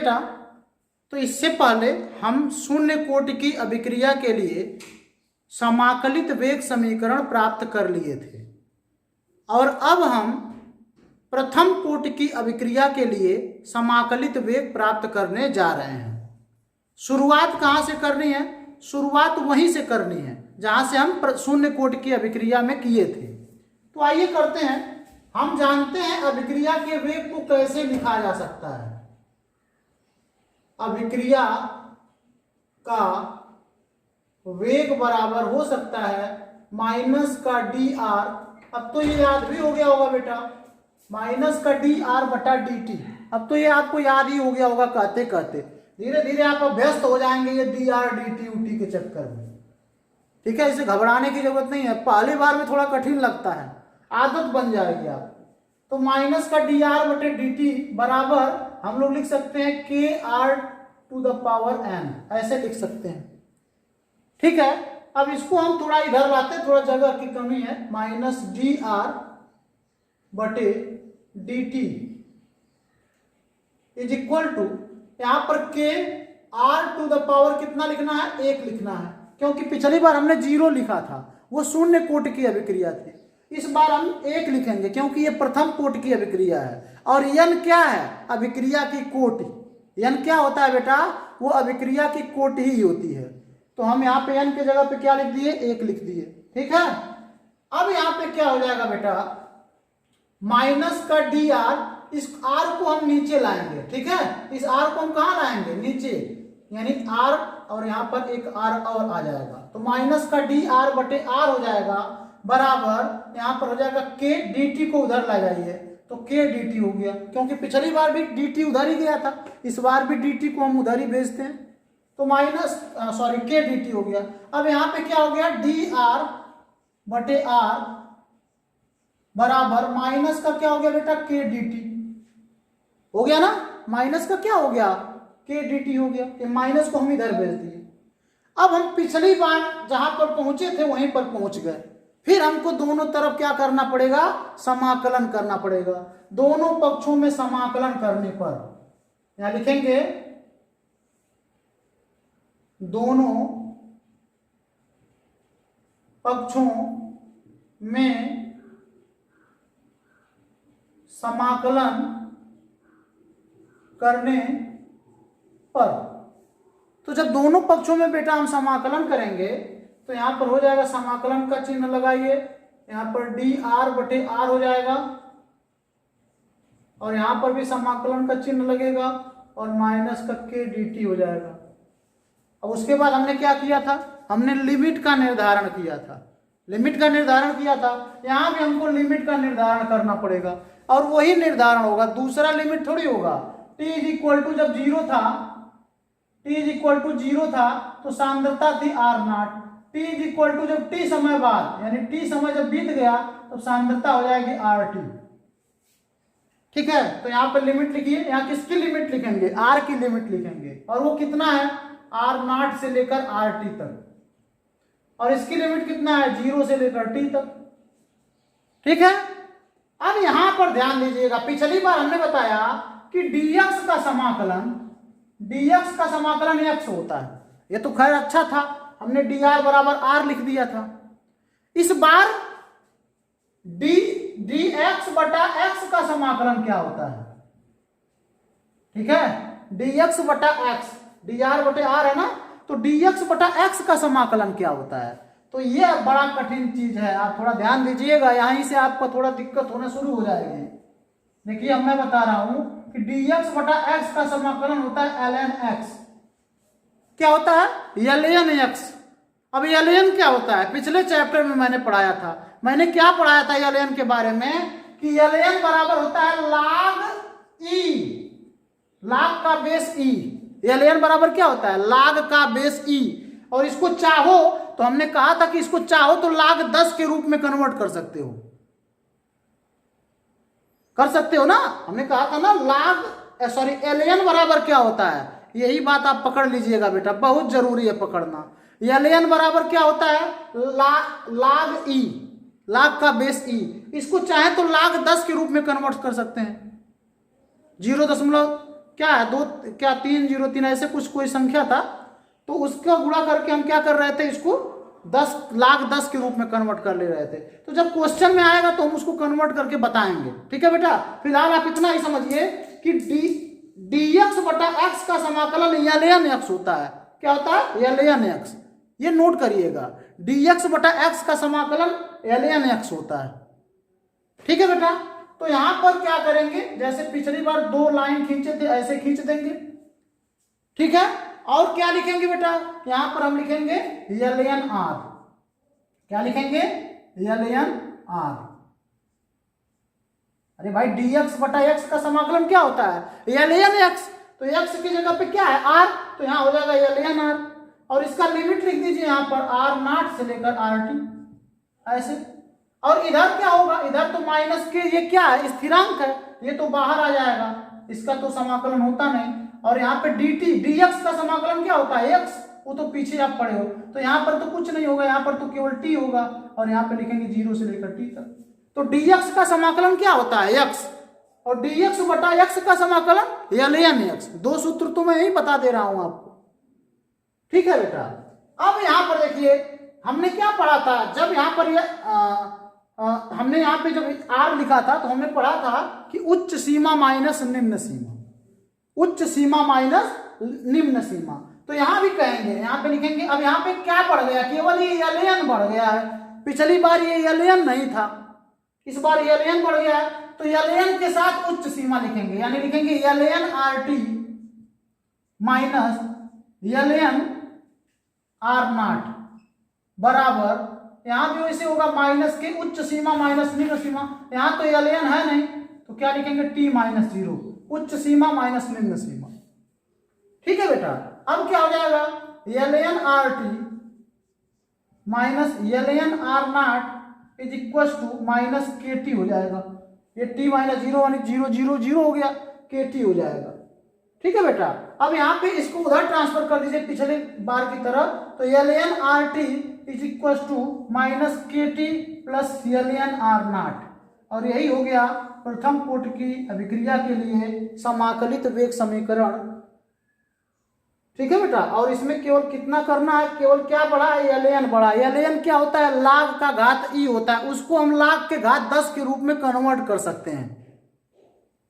बेटा, तो इससे पहले हम शून्य कोटि की अभिक्रिया के लिए समाकलित वेग समीकरण प्राप्त कर लिए थे और अब हम प्रथम कोटि की अभिक्रिया के लिए समाकलित वेग प्राप्त करने जा रहे हैं। शुरुआत कहाँ से करनी है? शुरुआत वहीं से करनी है जहाँ से हम शून्य कोटि की अभिक्रिया में किए थे। तो आइए करते हैं। हम जानते हैं अभिक्रिया के वेग को कैसे लिखा जा सकता है। अभिक्रिया का वेग बराबर हो सकता है माइनस का डी आर। अब तो ये याद भी हो गया होगा बेटा, माइनस का डी आर बटा डी टी। अब तो ये आपको याद ही हो गया होगा कहते कहते। धीरे धीरे आप अभ्यस्त हो जाएंगे ये डी आर डी टी उटी के चक्कर में। ठीक है, इसे घबराने की जरूरत नहीं है। पहली बार में थोड़ा कठिन लगता है, आदत बन जाएगी आप। तो माइनस का डी आर बटे डी टी बराबर हम लोग लिख सकते हैं k r to the power n, ऐसे लिख सकते हैं। ठीक है, अब इसको हम थोड़ा इधर लाते हैं, थोड़ा जगह की कमी है। माइनस डी आर बटे d t is equal to, यहां पर के आर टू द पावर कितना लिखना है? 1 लिखना है, क्योंकि पिछली बार हमने 0 लिखा था, वो शून्य कोटि की अभिक्रिया थी। इस बार हम 1 लिखेंगे क्योंकि ये प्रथम कोटि की अभिक्रिया है। और n क्या है? अभिक्रिया की कोटि। n क्या होता है बेटा? वो अभिक्रिया की कोटि ही होती है। तो हम यहाँ पे n के जगह पे क्या लिख दिए? 1 लिख दिए। ठीक है, अब यहाँ पे क्या हो जाएगा बेटा? माइनस का डी आर, इस आर को हम नीचे लाएंगे। ठीक है, इस आर को हम कहाँ लाएंगे? नीचे, यानी आर और यहाँ पर एक आर और आ जाएगा। तो माइनस का डी आर बटे आर हो जाएगा बराबर, यहाँ पर हो जाएगा के डी टी को उधर ला जाइए तो के डी टी हो गया, क्योंकि पिछली बार भी डी टी उधर ही गया था, इस बार भी डी टी को हम उधर ही भेजते हैं। तो माइनस के डी टी हो गया। अब यहाँ पे क्या हो गया? डी आर बटे आर बराबर माइनस का क्या हो गया बेटा? के डी टी हो गया ना। माइनस का क्या हो गया? के डी टी हो गया। ये माइनस को हम इधर भेज दिए। अब हम पिछली बार जहां पर पहुंचे थे वहीं पर पहुंच गए। फिर हमको दोनों तरफ क्या करना पड़ेगा? समाकलन करना पड़ेगा। दोनों पक्षों में समाकलन करने पर यहां लिखेंगे दोनों पक्षों में समाकलन करने पर। तो जब दोनों पक्षों में बेटा हम समाकलन करेंगे तो यहां पर हो जाएगा, समाकलन का चिन्ह लगाइए, यहां पर डी आर बटे आर हो जाएगा और यहां पर भी समाकलन का चिन्ह लगेगा और माइनस का के डी टी हो जाएगा। अब उसके बाद हमने क्या किया था? हमने लिमिट का निर्धारण किया था। लिमिट का निर्धारण किया था, यहां भी हमको लिमिट का निर्धारण करना पड़ेगा और वही निर्धारण होगा, दूसरा लिमिट थोड़ी होगा। t इज इक्वल टू जब 0 था, t इज इक्वल टू 0 था तो सांद्रता थी r nought. t is equal to जब t समय बाद, यानी t समय जब बीत गया तो सांद्रता हो जाएगी आर टी। ठीक है, तो यहाँ पर लिमिट लिखिए। यहाँ किसकी लिमिट लिखेंगे? r की लिमिट लिखेंगे और वो कितना है? आर नॉट से लेकर आर टी तक। और इसकी लिमिट कितना है? 0 से लेकर t तक। ठीक है, अब यहां पर ध्यान दीजिएगा, पिछली बार हमने बताया कि dx का समाकलन x होता है। ये तो खैर अच्छा था, हमने dr बराबर r लिख दिया था। इस बार dx बटा x का समाकलन क्या होता है? ठीक है, dx बटा x, dr बटे r है ना, तो dx बटा x का समाकलन क्या होता है? तो ये बड़ा कठिन चीज है, आप थोड़ा ध्यान दीजिएगा, यहीं से आपको थोड़ा दिक्कत होना शुरू हो जाएगी। देखिए अब मैं बता रहा हूं कि dx बटा x का समाकलन होता है ln x। क्या होता है? ln x। अब ln क्या होता है? पिछले चैप्टर में मैंने पढ़ाया था। मैंने क्या पढ़ाया था ln के बारे में? कि ln बराबर होता है log e, log का बेस e। ln बराबर क्या होता है? log का बेस e। और इसको चाहो तो हमने कहा था कि इसको चाहो तो log 10 के रूप में कन्वर्ट कर सकते हो, ना। हमने कहा था ना ln बराबर क्या होता है? यही बात आप पकड़ लीजिएगा बेटा, बहुत जरूरी है पकड़ना। ln बराबर क्या होता है? log e, log का बेस e। इसको चाहे तो log 10 के रूप में कन्वर्ट कर सकते हैं, क्या है, 2 क्या 303 ऐसे कुछ कोई संख्या था, तो उसका गुणा करके हम क्या कर रहे थे, इसको 10,10,000 के रूप में कन्वर्ट कर ले रहे थे। तो जब क्वेश्चन में आएगा तो हम उसको कन्वर्ट करके बताएंगे। ठीक है बेटा, फिलहाल आप इतना ही समझिए कि dx बटा x का समाकलन ln x होता है। क्या होता है, ln x। ये नोट करिएगा, dx बटा x का समाकलन ln x होता है। ठीक है बेटा, तो यहां पर क्या करेंगे, जैसे पिछली बार 2 लाइन खींचे थे ऐसे खींच देंगे। ठीक है, और क्या लिखेंगे बेटा, यहां पर हम लिखेंगे ln r। क्या लिखेंगे, ln r। अरे भाई dx बटा x का समाकलन क्या होता है, ln x। तो x की जगह पे क्या है, r, तो यहां हो जाएगा ln r। और इसका लिमिट लिख दीजिए यहां पर r0 से लेकर rt ऐसे। और इधर क्या होगा, इधर तो माइनस के, ये क्या है, स्थिरांक है, ये तो बाहर आ जाएगा, इसका तो समाकलन होता नहीं। और यहाँ पे dt dx का समाकलन क्या होता है, x, वो तो पीछे आप पढ़े हो, तो यहाँ पर तो कुछ नहीं होगा, यहाँ पर तो केवल t होगा। और यहाँ पे लिखेंगे 0 से लेकर t तक। तो dx का समाकलन क्या होता है, x, और dx बटा x का समाकलन ln x। 2 सूत्र तो मैं यही बता दे रहा हूं आपको। ठीक है बेटा, अब यहाँ पर देखिए हमने क्या पढ़ा था, जब यहाँ पर हमने यहाँ पे जब r लिखा था तो हमने पढ़ा था कि उच्च सीमा माइनस निम्न सीमा, उच्च सीमा माइनस निम्न सीमा। तो यहां भी कहेंगे, यहां पे लिखेंगे। अब यहाँ पे क्या बढ़ गया, केवल ये ln बढ़ गया है। पिछली बार ये ln नहीं था, इस बार ln बढ़ गया है, तो ln के साथ उच्च सीमा लिखेंगे, यानी लिखेंगे ln rt minus ln r0 बराबर, यहां भी वैसे होगा माइनस के उच्च सीमा माइनस निम्न सीमा। यहां तो ln है नहीं, तो क्या लिखेंगे t माइनस 0, उच्च सीमा माइनस निम्न सीमा। ठीक है बेटा, अब क्या हो जाएगा, ln rt minus ln r0 is equal to minus kt हो जाएगा। ये t माइनस 0 यानी 0 0 0 हो गया, kt हो जाएगा। ठीक है बेटा, अब यहाँ पे इसको उधर ट्रांसफर कर दीजिए पिछले बार की तरह, तो ln rt is equal to minus kt plus ln r0। और यही हो गया प्रथम कोटि की अभिक्रिया के लिए समाकलित वेग समीकरण। ठीक है बेटा, और इसमें केवल कितना करना है, केवल क्या बढ़ा है, ln बढ़ा। ln क्या होता है, लाग का घात e होता है, उसको हम लाग के घात 10 के रूप में कन्वर्ट कर सकते हैं।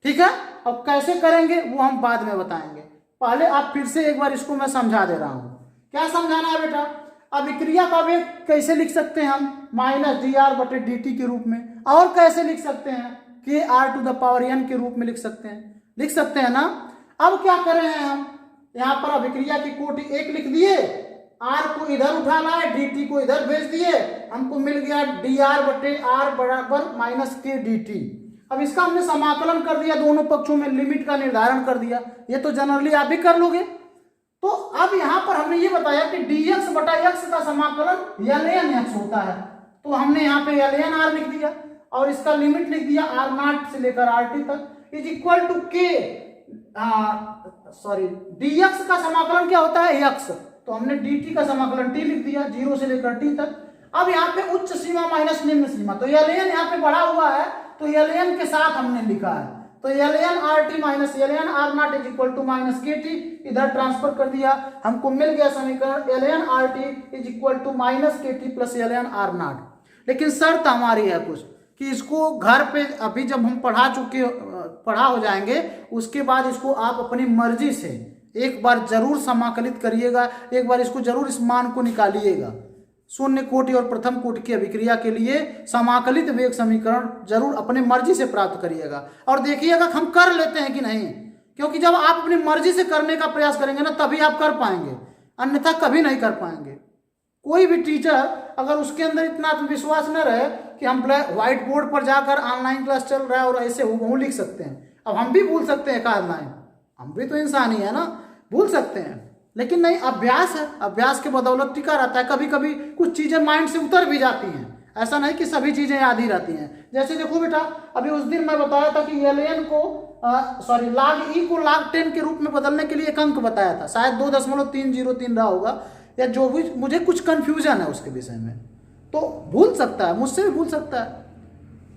ठीक है, अब कैसे करेंगे वो हम बाद में बताएंगे, पहले आप फिर से एक बार इसको मैं समझा दे रहा हूं। क्या समझाना है बेटा, अभिक्रिया का वेग कैसे लिख सकते हैं हम, माइनस dr बटे dt के रूप में, और कैसे लिख सकते हैं, कि r to the power n के रूप में लिख सकते हैं ना। अब क्या कर रहे हैं हम, यहाँ पर अभिक्रिया की कोटि 1 लिख दिए, r को इधर उठा लाए, dt को इधर भेज दिए, हमको मिल गया dr बटे r बराबर माइनस के dt। अब इसका हमने समाकलन कर दिया, दोनों पक्षों में लिमिट का निर्धारण कर दिया, ये तो जनरली आप भी कर लोगे। तो अब यहां पर हमने ये बताया कि dx बटा x का समाकलन ln x होता है, तो हमने यहाँ पे ln r लिख दिया और इसका लिमिट लिख दिया r0 से लेकर rt तक is equal to k, sorry dx का समाकलन क्या होता है x, तो हमने dt का समाकलन t लिख दिया 0 से लेकर t तक। अब यहाँ पे उच्च सीमा माइनस निम्न सीमा, तो ln यहाँ पे बढ़ा हुआ है, तो ln के साथ हमने लिखा है, तो ln rt minus ln r0 is equal to minus kt, इधर ट्रांसफर कर दिया, हमको मिल गया समीकरण ln rt is equal to minus kt plus ln r0। लेकिन शर्त हमारी है कुछ, कि इसको घर पे अभी जब हम पढ़ा हो जाएंगे, उसके बाद इसको आप अपनी मर्जी से एक बार जरूर समाकलित करिएगा, एक बार इसको जरूर इस मान को निकालिएगा। शून्य कोटि और प्रथम कोटि की अभिक्रिया के लिए समाकलित वेग समीकरण जरूर अपने मर्जी से प्राप्त करिएगा, और देखिएगा हम कर लेते हैं कि नहीं, क्योंकि जब आप अपनी मर्जी से करने का प्रयास करेंगे ना, तभी आप कर पाएंगे, अन्यथा कभी नहीं कर पाएंगे। कोई भी टीचर अगर उसके अंदर इतना आत्मविश्वास न रहे कि हम व्हाइट बोर्ड पर जाकर ऑनलाइन क्लास चल रहा है और ऐसे हूबहू लिख सकते हैं, अब हम भी भूल सकते हैं एक आध लाइन, हम भी तो इंसान ही है ना, भूल सकते हैं, लेकिन नहीं, अभ्यास है, अभ्यास के बदौलत टिका रहता है। कभी कभी कुछ चीजें माइंड से उतर भी जाती हैं, ऐसा नहीं कि सभी चीजें याद ही रहती हैं। जैसे देखो बेटा, अभी उस दिन मैं बताया था कि ln को log e को log 10 के रूप में बदलने के लिए एक अंक बताया था, शायद 2.303 रहा होगा, या जो भी, मुझे कुछ कंफ्यूजन है उसके विषय में, तो भूल सकता है, मुझसे भी भूल सकता है।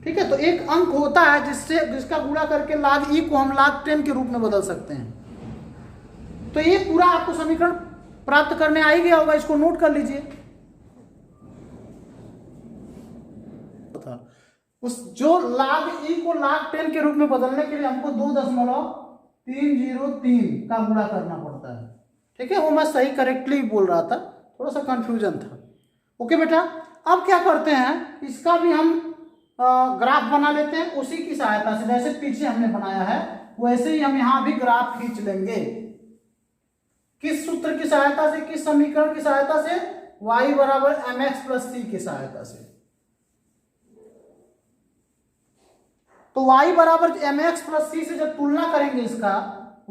ठीक है, तो एक अंक होता है जिसका गुणा करके log e को हम log 10 के रूप में बदल सकते हैं। तो ये पूरा आपको समीकरण प्राप्त करने आ ही गया होगा, इसको नोट कर लीजिए। उस जो log e को log 10 के रूप में बदलने के लिए हमको 2.303 का गुणा करना पड़ता है। ठीक है, वो मैं सही करेक्टली बोल रहा था, थोड़ा सा कंफ्यूजन था। ओके बेटा, अब क्या करते हैं, इसका भी हम ग्राफ बना लेते हैं उसी की सहायता से, जैसे पीछे हमने बनाया है वैसे ही हम यहां भी ग्राफ खींच लेंगे। किस सूत्र की सहायता से, किस समीकरण की सहायता से, y बराबर mx प्लस c की सहायता से। तो y बराबर mx प्लस c से जब तुलना करेंगे, इसका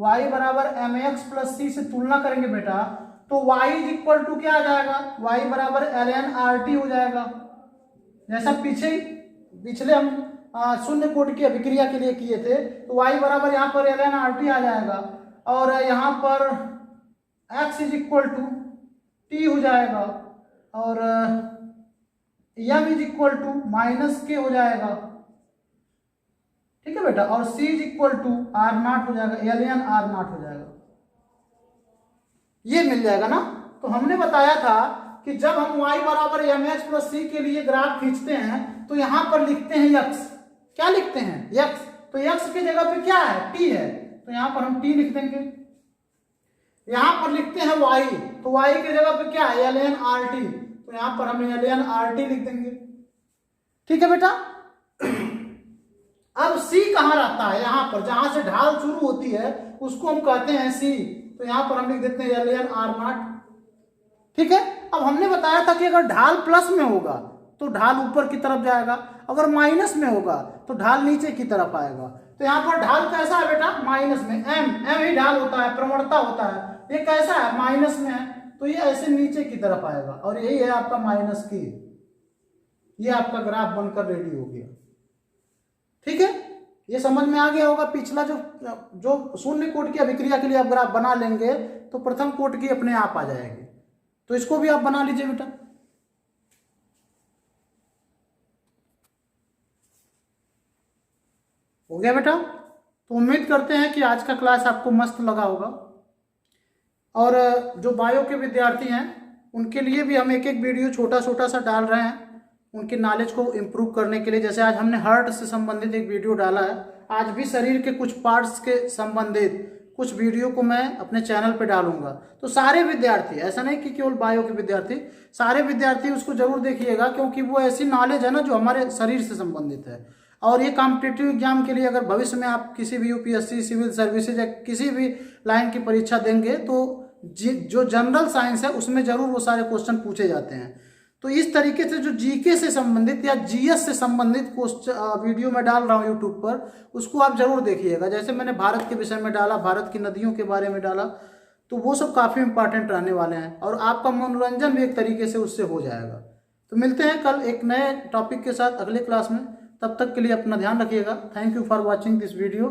y बराबर mx प्लस c से तुलना करेंगे बेटा, तो y इज इक्वल टू क्या आ जाएगा, y बराबर ln RT हो जाएगा। जैसा पिछले हम शून्य कोटि की अभिक्रिया के लिए किए थे, तो y बराबर यहाँ पर ln RT आ जाएगा, और यहाँ पर x is equal to t हो जाएगा, और m is equal to minus k हो जाएगा। ठीक है बेटा, और c is equal to R0 हो जाएगा, ln R0 हो जाएगा। ये मिल जाएगा ना। तो हमने बताया था कि जब हम y बराबर mx प्लस c के लिए ग्राफ खींचते हैं तो यहां पर लिखते हैं x। क्या लिखते हैं, x। तो x की जगह पे क्या है, t है, तो यहां पर हम t लिख देंगे। यहां पर लिखते हैं y, तो y की जगह पे क्या है, ln RT, तो यहां पर हम ln RT लिख देंगे। ठीक है बेटा। अब c कहां रहता है, यहां पर जहां से ढाल शुरू होती है उसको हम कहते हैं c, तो यहां पर हम लिख देते हैं ln R0। ठीक है। अब हमने बताया था कि अगर ढाल प्लस में होगा तो ढाल ऊपर की तरफ जाएगा, अगर माइनस में होगा तो ढाल नीचे की तरफ आएगा। तो यहाँ पर ढाल कैसा है बेटा, माइनस में, m ही ढाल होता है, प्रवणता होता है। ये कैसा है, माइनस में है, तो ये ऐसे नीचे की तरफ आएगा, और यही है आपका माइनस की। ये आपका ग्राफ बनकर रेडी हो गया। ठीक है, ये समझ में आ गया होगा। पिछला जो शून्य कोटि की अभिक्रिया के लिए आप ग्राफ बना लेंगे तो प्रथम कोटि की अपने आप आ जाएगी। तो इसको भी आप बना लीजिए बेटा। हो गया बेटा। तो उम्मीद करते हैं कि आज का क्लास आपको मस्त लगा होगा, और जो बायो के विद्यार्थी हैं उनके लिए भी हम एक एक वीडियो छोटा छोटा सा डाल रहे हैं उनकी नॉलेज को इम्प्रूव करने के लिए। जैसे आज हमने हार्ट से संबंधित एक वीडियो डाला है, आज भी शरीर के कुछ पार्ट्स के संबंधित कुछ वीडियो को मैं अपने चैनल पे डालूंगा। तो सारे विद्यार्थी, ऐसा नहीं कि केवल बायो के विद्यार्थी, सारे विद्यार्थी उसको जरूर देखिएगा, क्योंकि वो ऐसी नॉलेज है ना जो हमारे शरीर से संबंधित है। और ये कॉम्पिटिटिव एग्जाम के लिए अगर भविष्य में आप किसी भी यूपीएससी, सिविल सर्विसेज या किसी भी लाइन की परीक्षा देंगे तो जो जनरल साइंस है उसमें जरूर वो सारे क्वेश्चन पूछे जाते हैं। तो इस तरीके से जो जीके से संबंधित या जीएस से संबंधित वीडियो में डाल रहा हूँ यूट्यूब पर, उसको आप जरूर देखिएगा। जैसे मैंने भारत के विषय में डाला, भारत की नदियों के बारे में डाला, तो वो सब काफ़ी इंपॉर्टेंट रहने वाले हैं, और आपका मनोरंजन भी एक तरीके से उससे हो जाएगा। तो मिलते हैं कल एक नए टॉपिक के साथ अगले क्लास में। तब तक के लिए अपना ध्यान रखिएगा। Thank you for watching this video.